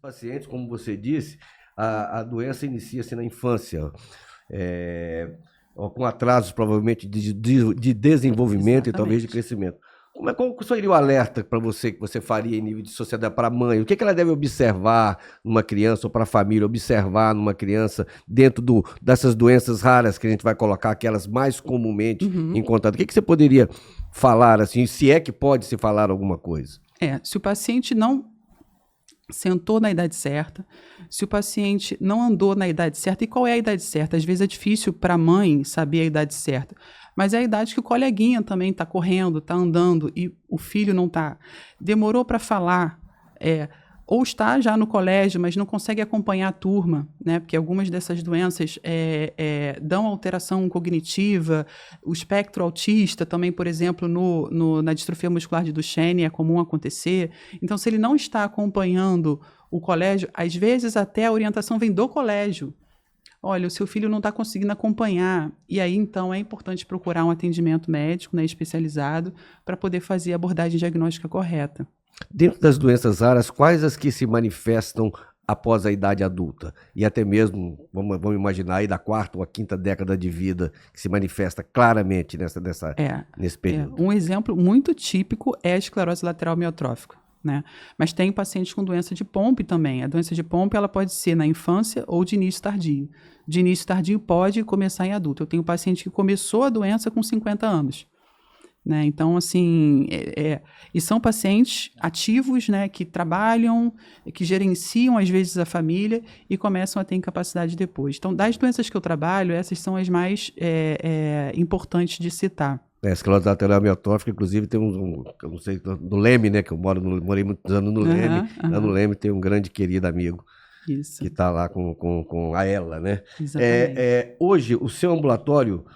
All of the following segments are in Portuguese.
Pacientes, como você disse, a doença inicia-se na infância, com atrasos provavelmente de desenvolvimento. Exatamente. E talvez de crescimento. Qual seria o alerta para você que você faria em nível de sociedade para a mãe? O que ela deve observar numa criança, ou para a família observar numa criança dentro dessas doenças raras que a gente vai colocar, aquelas mais comumente encontradas? O que você poderia falar, assim, se é que pode se falar alguma coisa? Se o paciente não sentou na idade certa, se o paciente não andou na idade certa, e qual é a idade certa? Às vezes é difícil para a mãe saber a idade certa, mas é a idade que o coleguinha também está correndo, está andando, e o filho não está. Demorou para falar, ou está já no colégio, mas não consegue acompanhar a turma, né? Porque algumas dessas doenças dão alteração cognitiva. O espectro autista também, por exemplo, na distrofia muscular de Duchenne é comum acontecer. Então, se ele não está acompanhando o colégio, às vezes até a orientação vem do colégio. Olha, o seu filho não está conseguindo acompanhar. E aí, então, é importante procurar um atendimento médico, né, especializado, para poder fazer a abordagem diagnóstica correta. Dentro das doenças raras, quais as que se manifestam após a idade adulta? E até mesmo, vamos imaginar aí da 4ª ou a 5ª década de vida, que se manifesta claramente nesse período. Um exemplo muito típico é a esclerose lateral amiotrófica, né? Mas tem pacientes com doença de Pompe também. A doença de Pompe ela pode ser na infância ou de início tardio. De início tardio pode começar em adulto. Eu tenho um paciente que começou a doença com 50 anos. Né? Então, assim, e são pacientes ativos, né, que trabalham, que gerenciam, às vezes, a família e começam a ter incapacidade depois. Então, das doenças que eu trabalho, essas são as mais importantes de citar. A esclerose lateral amiotrófica, inclusive, tem eu não sei, no Leme, né, que eu morei muitos anos no Leme. Lá no Leme tem um grande querido amigo. Isso. Que está lá com a ela, né? Exatamente. Hoje, o seu ambulatório,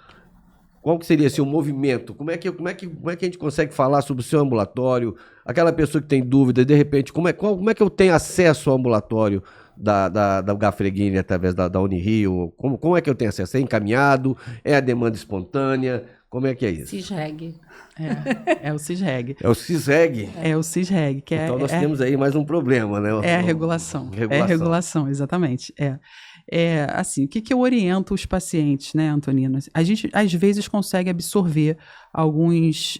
qual que seria assim, o movimento? Como é que a gente consegue falar sobre o seu ambulatório? Aquela pessoa que tem dúvida, de repente, como é que eu tenho acesso ao ambulatório da Gafreguini através da Unirio? Como é que eu tenho acesso? É encaminhado? É a demanda espontânea? Como é que é isso? CISREG. É o CISREG. É o CISREG? É o CISREG. Então nós temos aí mais um problema, né? É a regulação. É a regulação, exatamente. Assim, o que eu oriento os pacientes, né, Antonino? A gente, às vezes, consegue absorver alguns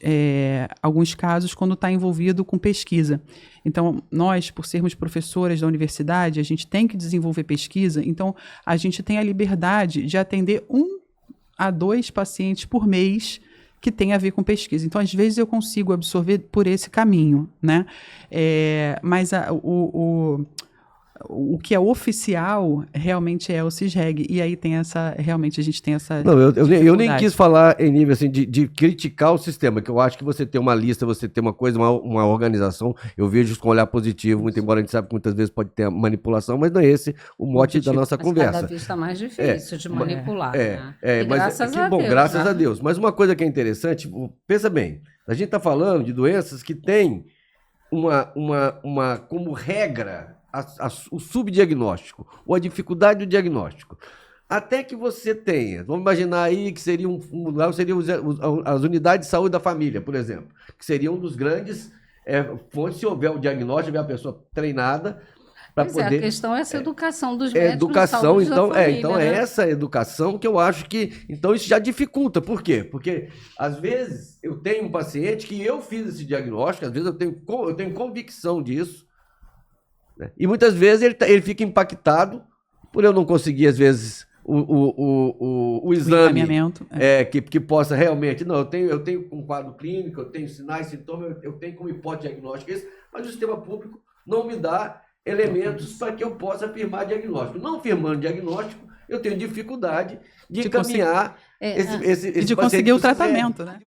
casos quando está envolvido com pesquisa. Então, nós, por sermos professoras da universidade, a gente tem que desenvolver pesquisa, então a gente tem a liberdade de atender 1 a 2 pacientes por mês que tem a ver com pesquisa. Então, às vezes, eu consigo absorver por esse caminho, né? Mas o que é oficial realmente é o CISREG. E aí realmente a gente tem essa. Não, eu nem quis falar em nível assim, de criticar o sistema, que eu acho que você tem uma lista, você tem uma coisa, uma organização, eu vejo com olhar positivo, muito embora a gente sabe que muitas vezes pode ter manipulação, mas não é esse o mote da nossa conversa. Cada vez está mais difícil de manipular. Né? Graças a Deus. Graças a Deus. Mas uma coisa que é interessante, pensa bem, a gente está falando de doenças que têm como regra o subdiagnóstico, ou a dificuldade do diagnóstico. Até que você tenha, vamos imaginar aí que seria as unidades de saúde da família, por exemplo, que seria um dos grandes fontes, se houver o diagnóstico, tiver a pessoa treinada para poder... a questão é essa educação dos médicos educação, de saúde da família, então né? É essa educação que eu acho que... Então isso já dificulta. Por quê? Porque, às vezes, eu tenho um paciente que eu fiz esse diagnóstico, às vezes eu tenho convicção disso, né? E muitas vezes ele fica impactado por eu não conseguir, às vezes, o exame que possa realmente... Não, eu tenho um quadro clínico, eu tenho sinais, sintomas, eu tenho como hipótese diagnóstica isso, mas o sistema público não me dá elementos para que eu possa afirmar diagnóstico. Não afirmando diagnóstico, eu tenho dificuldade de encaminhar esse de conseguir o tratamento, né?